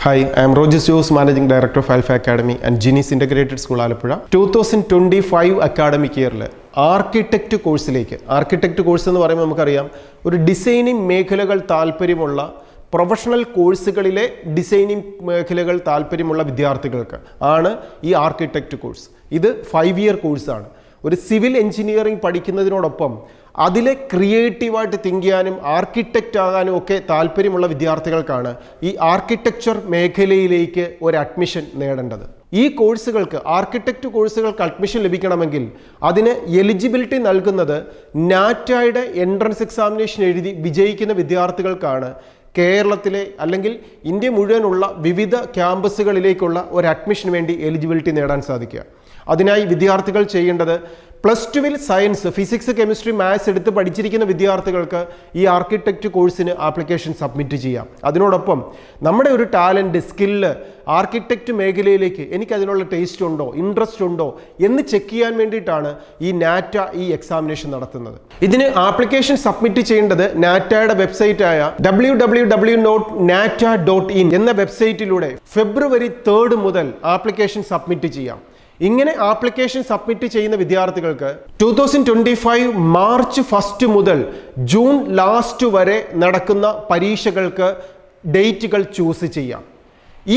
Hi, I am Rogers Jose, Managing Director of Alpha Academy and Genius Integrated School, Alappuzha. 2025 academic year, architect കോഴ്സിലേക്ക് course എന്ന് പറയുമ്പോൾ നമുക്കറിയാം ഒരു designing മേഖലകൾ താല്പര്യമുള്ള പ്രൊഫഷണൽ കോഴ്സുകളിലെ ഡിസൈനിങ് മേഖലകൾ താല്പര്യമുള്ള വിദ്യാർത്ഥികൾക്ക് ആണ് ഈ ആർക്കിടെക്റ്റ് കോഴ്സ്. ഇത് 5 ഇയർ കോഴ്സാണ്. ഒരു സിവിൽ എഞ്ചിനീയറിംഗ് പഠിക്കുന്നതിനോടൊപ്പം അതിലെ ക്രിയേറ്റീവായിട്ട് തിങ്ക് ചെയ്യാനും ആർക്കിടെക്റ്റ് ആകാനും ഒക്കെ താല്പര്യമുള്ള വിദ്യാർത്ഥികൾക്കാണ് ഈ ആർക്കിടെക്ചർ മേഖലയിലേക്ക് ഒരു അഡ്മിഷൻ നേടേണ്ടത്. ഈ കോഴ്സുകൾക്ക് ആർക്കിടെക്റ്റ് കോഴ്സുകൾക്ക് അഡ്മിഷൻ ലഭിക്കണമെങ്കിൽ അതിന് എലിജിബിലിറ്റി നൽകുന്നത് നാറ്റയുടെ എൻട്രൻസ് എക്സാമിനേഷൻ എഴുതി വിജയിക്കുന്ന വിദ്യാർത്ഥികൾക്കാണ് കേരളത്തിലെ അല്ലെങ്കിൽ ഇന്ത്യ മുഴുവനുള്ള വിവിധ ക്യാമ്പസുകളിലേക്കുള്ള ഒരു അഡ്മിഷന് വേണ്ടി എലിജിബിലിറ്റി നേടാൻ സാധിക്കുക. അതിനായി വിദ്യാർത്ഥികൾ ചെയ്യേണ്ടത് +2 സയൻസ്, ഫിസിക്സ്, കെമിസ്ട്രി, മാത്സ് എടുത്ത് പഠിച്ചിരിക്കുന്ന വിദ്യാർത്ഥികൾക്ക് ഈ ആർക്കിടെക്റ്റ് കോഴ്സിന് ആപ്ലിക്കേഷൻ സബ്മിറ്റ് ചെയ്യാം. അതിനോടൊപ്പം നമ്മുടെ ഒരു ടാലൻറ്റ്, സ്കില്ല് ആർക്കിടെക്റ്റ് മേഖലയിലേക്ക് എനിക്കതിനുള്ള ടേസ്റ്റ് ഉണ്ടോ, ഇൻട്രസ്റ്റ് ഉണ്ടോ എന്ന് ചെക്ക് ചെയ്യാൻ വേണ്ടിയിട്ടാണ് ഈ നാറ്റ ഈ എക്സാമിനേഷൻ നടത്തുന്നത്. ഇതിന് ആപ്ലിക്കേഷൻ സബ്മിറ്റ് ചെയ്യേണ്ടത് നാറ്റയുടെ വെബ്സൈറ്റായ www.nata.in എന്ന വെബ്സൈറ്റിലൂടെ ഫെബ്രുവരി 3 മുതൽ ആപ്ലിക്കേഷൻ സബ്മിറ്റ് ചെയ്യാം. ഇങ്ങനെ ആപ്ലിക്കേഷൻ സബ്മിറ്റ് ചെയ്യുന്ന വിദ്യാർത്ഥികൾക്ക് 2025 മാർച്ച് 1 മുതൽ ജൂൺ ലാസ്റ്റ് വരെ നടക്കുന്ന പരീക്ഷകൾക്ക് ഡേറ്റുകൾ ചൂസ് ചെയ്യാം.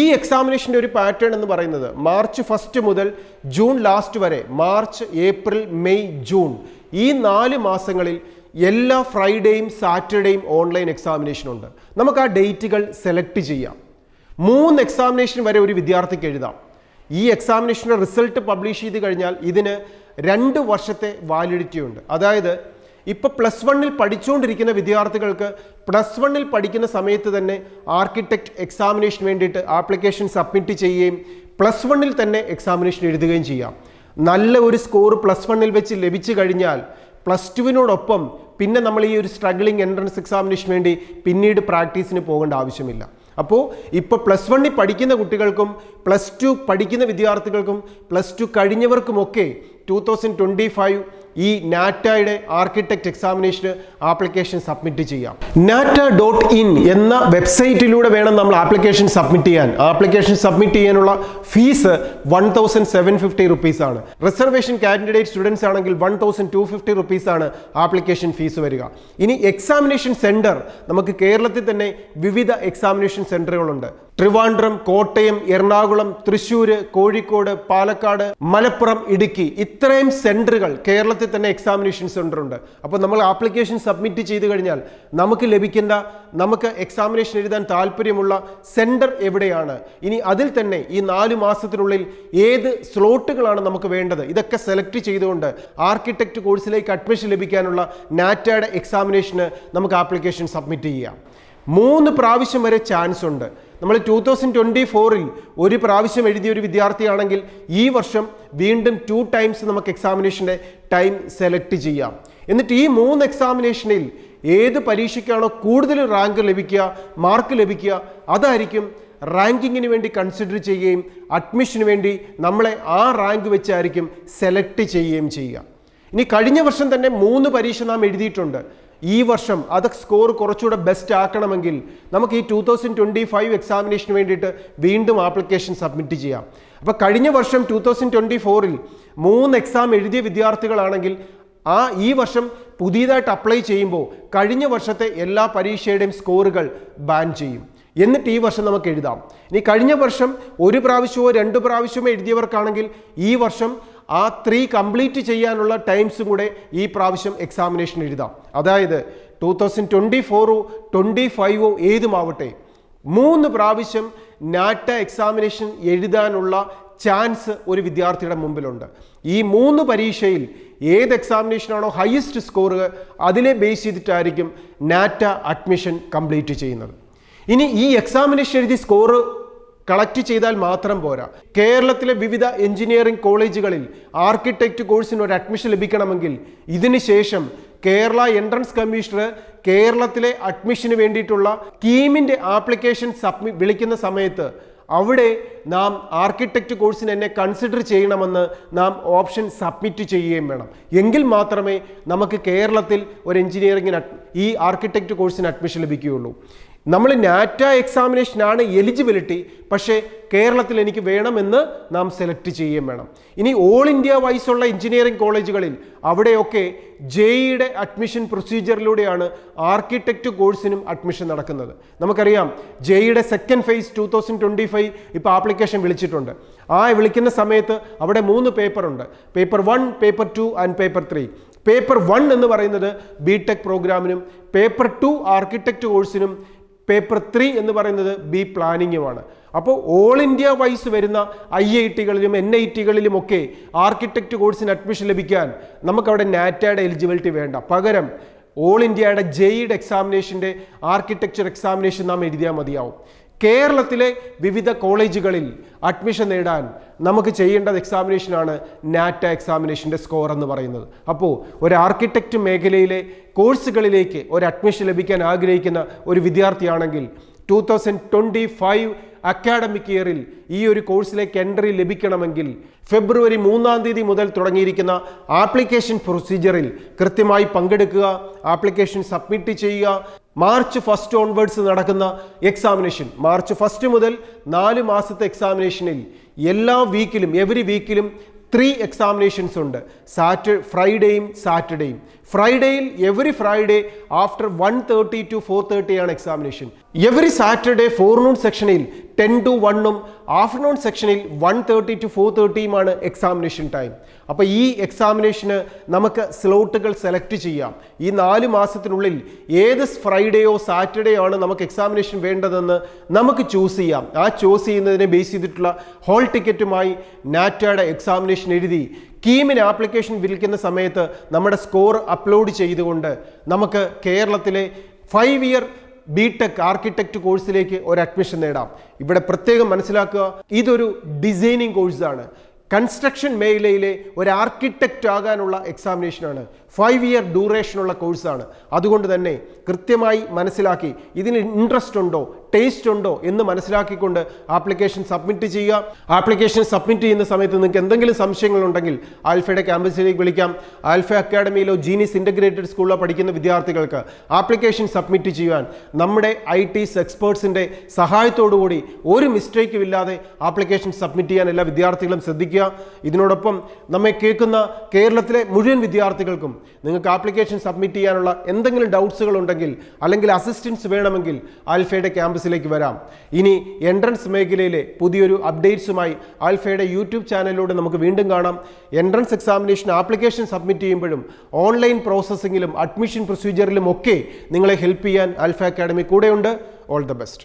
ഈ എക്സാമിനേഷൻ്റെ ഒരു പാറ്റേൺ എന്ന് പറയുന്നത് മാർച്ച് 1 മുതൽ ജൂൺ ലാസ്റ്റ് വരെ, മാർച്ച്, ഏപ്രിൽ, മെയ്, ജൂൺ ഈ 4 മാസങ്ങളിൽ എല്ലാ ഫ്രൈഡേയും സാറ്റർഡേയും ഓൺലൈൻ എക്സാമിനേഷൻ ഉണ്ട്. നമുക്ക് ആ ഡേറ്റുകൾ സെലക്ട് ചെയ്യാം. 3 എക്സാമിനേഷൻ വരെ ഒരു വിദ്യാർത്ഥിക്ക് എഴുതാം. ഈ എക്സാമിനേഷൻ്റെ റിസൾട്ട് പബ്ലിഷ് ചെയ്ത് കഴിഞ്ഞാൽ ഇതിന് 2 വർഷത്തെ വാലിഡിറ്റി ഉണ്ട്. അതായത് ഇപ്പോൾ +1 പഠിച്ചുകൊണ്ടിരിക്കുന്ന വിദ്യാർത്ഥികൾക്ക് +1 പഠിക്കുന്ന സമയത്ത് തന്നെ ആർക്കിടെക്റ്റ് എക്സാമിനേഷന് വേണ്ടിയിട്ട് ആപ്ലിക്കേഷൻ സബ്മിറ്റ് ചെയ്യുകയും +1 തന്നെ എക്സാമിനേഷൻ എഴുതുകയും ചെയ്യാം. നല്ല ഒരു സ്കോർ +1 വെച്ച് ലഭിച്ചു കഴിഞ്ഞാൽ +2 പിന്നെ നമ്മൾ ഈ ഒരു സ്ട്രഗ്ലിംഗ് എൻട്രൻസ് എക്സാമിനേഷന് വേണ്ടി പിന്നീട് പ്രാക്ടീസിന് പോകേണ്ട ആവശ്യമില്ല. അപ്പോൾ ഇപ്പോൾ +1 പഠിക്കുന്ന കുട്ടികൾക്കും +2 പഠിക്കുന്ന വിദ്യാർത്ഥികൾക്കും +2 കഴിഞ്ഞവർക്കുമൊക്കെ 2025 ഈ നാറ്റയുടെ ആർക്കിടെക്റ്റ് എക്സാമിനേഷന് ആപ്ലിക്കേഷൻ സബ്മിറ്റ് ചെയ്യാം. nata.in എന്ന വെബ്സൈറ്റിലൂടെ വേണം നമ്മൾ ആപ്ലിക്കേഷൻ സബ്മിറ്റ് ചെയ്യാൻ. ആപ്ലിക്കേഷൻ സബ്മിറ്റ് ചെയ്യാനുള്ള ഫീസ് 1750 റുപ്പീസ് ആണ്. റിസർവേഷൻ കാൻഡിഡേറ്റ് സ്റ്റുഡൻസ് ആണെങ്കിൽ 1250 റുപ്പീസ് ആണ് ആപ്ലിക്കേഷൻ ഫീസ് വരിക. ഇനി എക്സാമിനേഷൻ സെൻറ്റർ നമുക്ക് കേരളത്തിൽ തന്നെ വിവിധ എക്സാമിനേഷൻ സെൻറ്ററുകളുണ്ട്. ട്രിവാൻഡ്രം, കോട്ടയം, എറണാകുളം, തൃശ്ശൂർ, കോഴിക്കോട്, പാലക്കാട്, മലപ്പുറം, ഇടുക്കി ഇത്രയും സെൻറ്ററുകൾ കേരളത്തിൽ തന്നെ എക്സാമിനേഷൻ സെൻറ്റർ ഉണ്ട്. അപ്പോൾ നമ്മൾ ആപ്ലിക്കേഷൻ സബ്മിറ്റ് ചെയ്ത് കഴിഞ്ഞാൽ നമുക്ക് എക്സാമിനേഷൻ എഴുതാൻ താല്പര്യമുള്ള സെൻറ്റർ എവിടെയാണ്, ഇനി അതിൽ തന്നെ ഈ 4 മാസത്തിനുള്ളിൽ ഏത് സ്ലോട്ടുകളാണ് നമുക്ക് വേണ്ടത്, ഇതൊക്കെ സെലക്ട് ചെയ്തുകൊണ്ട് ആർക്കിടെക്റ്റ് കോഴ്സിലേക്ക് അഡ്മിഷൻ ലഭിക്കാനുള്ള നാറ്റയുടെ എക്സാമിനേഷന് നമുക്ക് ആപ്ലിക്കേഷൻ സബ്മിറ്റ് ചെയ്യാം. 3 പ്രാവശ്യം വരെ ചാൻസ് ഉണ്ട്. നമ്മൾ 2024 ഒരു പ്രാവശ്യം എഴുതിയ ഒരു വിദ്യാർത്ഥിയാണെങ്കിൽ ഈ വർഷം വീണ്ടും 2 ടൈംസ് നമുക്ക് എക്സാമിനേഷൻ്റെ ടൈം സെലക്ട് ചെയ്യാം. എന്നിട്ട് ഈ 3 എക്സാമിനേഷനിൽ ഏത് പരീക്ഷയ്ക്കാണോ കൂടുതൽ റാങ്ക് ലഭിക്കുക, മാർക്ക് ലഭിക്കുക, അതായിരിക്കും റാങ്കിങ്ങിന് വേണ്ടി കൺസിഡർ ചെയ്യുകയും അഡ്മിഷന് വേണ്ടി നമ്മളെ ആ റാങ്ക് വെച്ചായിരിക്കും സെലക്ട് ചെയ്യുകയും ചെയ്യുക. ഇനി കഴിഞ്ഞ വർഷം തന്നെ 3 പരീക്ഷ നാം എഴുതിയിട്ടുണ്ട്. ഈ വർഷം അത് സ്കോർ കുറച്ചുകൂടെ ബെസ്റ്റ് ആക്കണമെങ്കിൽ നമുക്ക് ഈ 2025 എക്സാമിനേഷന് വേണ്ടിയിട്ട് വീണ്ടും ആപ്ലിക്കേഷൻ സബ്മിറ്റ് ചെയ്യാം. അപ്പോൾ കഴിഞ്ഞ വർഷം 2024 3 എക്സാം എഴുതിയ വിദ്യാർത്ഥികളാണെങ്കിൽ ഈ വർഷം പുതിയതായിട്ട് അപ്ലൈ ചെയ്യുമ്പോൾ കഴിഞ്ഞ വർഷത്തെ എല്ലാ പരീക്ഷയുടെയും സ്കോറുകൾ ബാൻ ചെയ്യും. എന്നിട്ട് ഈ വർഷം നമുക്ക് എഴുതാം. ഇനി കഴിഞ്ഞ വർഷം 1 പ്രാവശ്യമോ 2 പ്രാവശ്യമോ എഴുതിയവർക്കാണെങ്കിൽ ഈ വർഷം ആ 3 കംപ്ലീറ്റ് ചെയ്യാനുള്ള ടൈംസും കൂടെ ഈ പ്രാവശ്യം എക്സാമിനേഷൻ എഴുതാം. അതായത് 2024 25 ഏതുമാവട്ടെ 3 പ്രാവശ്യം നാറ്റ എക്സാമിനേഷൻ എഴുതാനുള്ള ചാൻസ് ഒരു വിദ്യാർത്ഥിയുടെ മുമ്പിലുണ്ട്. ഈ 3 പരീക്ഷയിൽ ഏത് എക്സാമിനേഷനാണോ ഹയസ്റ്റ് സ്കോർ അതിനെ ബേസ് ചെയ്തിട്ടായിരിക്കും നാറ്റ അഡ്മിഷൻ കംപ്ലീറ്റ് ചെയ്യുന്നത്. ഇനി ഈ എക്സാമിനേഷൻ എഴുതി സ്കോർ കളക്ട് ചെയ്താൽ മാത്രം പോരാ. കേരളത്തിലെ വിവിധ എഞ്ചിനീയറിംഗ് കോളേജുകളിൽ ആർക്കിടെക്റ്റ് കോഴ്സിന് ഒരു അഡ്മിഷൻ ലഭിക്കണമെങ്കിൽ ഇതിന് ശേഷം കേരള എൻട്രൻസ് കമ്മീഷണർ കേരളത്തിലെ അഡ്മിഷന് വേണ്ടിയിട്ടുള്ള സ്കീമിൻ്റെ ആപ്ലിക്കേഷൻ വിളിക്കുന്ന സമയത്ത് അവിടെ നാം ആർക്കിടെക്റ്റ് കോഴ്സിന് എന്നെ കൺസിഡർ ചെയ്യണമെന്ന് നാം ഓപ്ഷൻ സബ്മിറ്റ് ചെയ്യുകയും വേണം. എങ്കിൽ മാത്രമേ നമുക്ക് കേരളത്തിൽ ഒരു എഞ്ചിനീയറിംഗിന് ഈ ആർക്കിടെക്റ്റ് കോഴ്സിന് അഡ്മിഷൻ ലഭിക്കുകയുള്ളൂ. നമ്മൾ നാറ്റ എക്സാമിനേഷനാണ് എലിജിബിലിറ്റി, പക്ഷേ കേരളത്തിൽ എനിക്ക് വേണമെന്ന് നാം സെലക്ട് ചെയ്യുകയും വേണം. ഇനി ഓൾ ഇന്ത്യ വൈസുള്ള എഞ്ചിനീയറിംഗ് കോളേജുകളിൽ അവിടെയൊക്കെ ജെഇയുടെ അഡ്മിഷൻ പ്രൊസീജിയറിലൂടെയാണ് ആർക്കിടെക്റ്റ് കോഴ്സിനും അഡ്മിഷൻ നടക്കുന്നത്. നമുക്കറിയാം ജെഇയുടെ സെക്കൻഡ് ഫേസ് 2025 ഇപ്പോൾ ആപ്ലിക്കേഷൻ വിളിച്ചിട്ടുണ്ട്. ആ വിളിക്കുന്ന സമയത്ത് അവിടെ 3 പേപ്പറുണ്ട്. Paper 1, paper 2 and paper 3. Paper 1 എന്ന് പറയുന്നത് BTech പ്രോഗ്രാമിനും, പേപ്പർ 2 ആർക്കിടെക്റ്റ് കോഴ്സിനും, പേപ്പർ 3 എന്ന് പറയുന്നത് ബി പ്ലാനിങ്ങുമാണ്. അപ്പോൾ ഓൾ ഇന്ത്യ വൈസ് വരുന്ന IIT-കളിലും NIT-കളിലും ഒക്കെ ആർക്കിടെക്റ്റ് കോഴ്സിന് അഡ്മിഷൻ ലഭിക്കാൻ നമുക്കവിടെ നാറ്റയുടെ എലിജിബിലിറ്റി വേണ്ട. പകരം ഓൾ ഇന്ത്യയുടെ ജെഇയുടെ എക്സാമിനേഷൻ്റെ ആർക്കിടെക്ചർ എക്സാമിനേഷൻ നാം എഴുതിയാൽ മതിയാവും. കേരളത്തിലെ വിവിധ കോളേജുകളിൽ അഡ്മിഷൻ നേടാൻ നമുക്ക് ചെയ്യേണ്ടത് എക്സാമിനേഷനാണ് നാറ്റ എക്സാമിനേഷൻ്റെ സ്കോർ എന്ന് പറയുന്നത്. അപ്പോൾ ഒരു ആർക്കിടെക്റ്റ് മേഖലയിലെ കോഴ്സുകളിലേക്ക് ഒരു അഡ്മിഷൻ ലഭിക്കാൻ ആഗ്രഹിക്കുന്ന ഒരു വിദ്യാർത്ഥിയാണെങ്കിൽ 2025 അക്കാഡമിക് ഇയറിൽ ഈ ഒരു കോഴ്സിലേക്ക് എൻട്രി ലഭിക്കണമെങ്കിൽ ഫെബ്രുവരി 3-ാം തീയതി മുതൽ തുടങ്ങിയിരിക്കുന്ന ആപ്ലിക്കേഷൻ പ്രൊസീജിയറിൽ കൃത്യമായി പങ്കെടുക്കുക, ആപ്ലിക്കേഷൻ സബ്മിറ്റ് ചെയ്യുക. മാർച്ച് 1 ഓൺവേർഡ്സ് നടക്കുന്ന എക്സാമിനേഷൻ, മാർച്ച് 1 മുതൽ 4 മാസത്തെ എക്സാമിനേഷനിൽ എല്ലാ വീക്കിലും എവറി വീക്കിലും 3 എക്സാമിനേഷൻസ് ഉണ്ട്. ഫ്രൈഡേയും സാറ്റർഡേയും. ഫ്രൈഡേയിൽ എവറി ഫ്രൈഡേ ആഫ്റ്റർ 1:30 to 4:30 ആണ് എക്സാമിനേഷൻ. എവറി സാറ്റർഡേ ഫോർനൂൺ സെക്ഷനിൽ 10 to 1 ആഫ്റ്റർനൂൺ സെക്ഷനിൽ 1:30 to 4:30 എക്സാമിനേഷൻ ടൈം. അപ്പോൾ ഈ എക്സാമിനേഷന് നമുക്ക് സ്ലോട്ടുകൾ സെലക്ട് ചെയ്യാം. ഈ 4 മാസത്തിനുള്ളിൽ ഏത് ഫ്രൈഡേയോ സാറ്റർഡേയോ ആണ് നമുക്ക് എക്സാമിനേഷൻ വേണ്ടതെന്ന് നമുക്ക് ചൂസ് ചെയ്യാം. ആ ചൂസ് ചെയ്യുന്നതിനെ ബേസ് ചെയ്തിട്ടുള്ള ഹോൾ ടിക്കറ്റുമായി നാറ്റയുടെ എക്സാമിനേഷൻ എഴുതി കീമിന് ആപ്ലിക്കേഷൻ വിളിക്കുന്ന സമയത്ത് നമ്മുടെ സ്കോർ അപ്ലോഡ് ചെയ്തുകൊണ്ട് നമുക്ക് കേരളത്തിലെ 5 ഇയർ BTech ആർക്കിടെക്റ്റ് കോഴ്സിലേക്ക് ഒരു അഡ്മിഷൻ നേടാം. ഇവിടെ പ്രത്യേകം മനസ്സിലാക്കുക, ഇതൊരു ഡിസൈനിങ് കോഴ്സാണ്. കൺസ്ട്രക്ഷൻ മേഖലയിലെ ഒരു ആർക്കിടെക്റ്റ് ആകാനുള്ള എക്സാമിനേഷനാണ്. 5 ഇയർ ഡ്യൂറേഷനുള്ള കോഴ്സാണ്. അതുകൊണ്ട് തന്നെ കൃത്യമായി മനസ്സിലാക്കി ഇതിന് ഇൻട്രസ്റ്റ് ഉണ്ടോ, ടേസ്റ്റ് ഉണ്ടോ എന്ന് മനസ്സിലാക്കിക്കൊണ്ട് ആപ്ലിക്കേഷൻ സബ്മിറ്റ് ചെയ്യുക. ആപ്ലിക്കേഷൻ സബ്മിറ്റ് ചെയ്യുന്ന സമയത്ത് നിങ്ങൾക്ക് എന്തെങ്കിലും സംശയങ്ങളുണ്ടെങ്കിൽ ആൽഫയുടെ ക്യാമ്പസിലേക്ക് വിളിക്കാം. ആൽഫ അക്കാഡമിയിലോ ജീനിയസ് ഇൻ്റഗ്രേറ്റഡ് സ്കൂളിലോ പഠിക്കുന്ന വിദ്യാർത്ഥികൾക്ക് ആപ്ലിക്കേഷൻ സബ്മിറ്റ് ചെയ്യുവാൻ നമ്മുടെ ITs എക്സ്പേർട്സിൻ്റെ സഹായത്തോടുകൂടി ഒരു മിസ്റ്റേക്കും ഇല്ലാതെ ആപ്ലിക്കേഷൻ സബ്മിറ്റ് ചെയ്യാൻ എല്ലാ വിദ്യാർത്ഥികളും ശ്രദ്ധിക്കുക. ഇതിനോടൊപ്പം നമ്മെ കേൾക്കുന്ന കേരളത്തിലെ മുഴുവൻ വിദ്യാർത്ഥികൾക്കും നിങ്ങൾക്ക് ആപ്ലിക്കേഷൻ സബ്മിറ്റ് ചെയ്യാനുള്ള എന്തെങ്കിലും ഡൗട്ട്സുകൾ ഉണ്ടെങ്കിൽ അല്ലെങ്കിൽ അസിസ്റ്റൻസ് വേണമെങ്കിൽ ആൽഫയുടെ ക്യാമ്പസിലേക്ക് വരാം. ഇനി എൻട്രൻസ് മേഖലയിലെ പുതിയൊരു അപ്ഡേറ്റ്സുമായി ആൽഫയുടെ യൂട്യൂബ് ചാനലിലൂടെ നമുക്ക് വീണ്ടും കാണാം. എൻട്രൻസ് എക്സാമിനേഷൻ ആപ്ലിക്കേഷൻ സബ്മിറ്റ് ചെയ്യുമ്പോഴും ഓൺലൈൻ പ്രോസസ്സിങ്ങിലും അഡ്മിഷൻ പ്രൊസീജിയറിലും ഒക്കെ നിങ്ങളെ ഹെൽപ്പ് ചെയ്യാൻ ആൽഫ അക്കാഡമി കൂടെയുണ്ട്. All the best.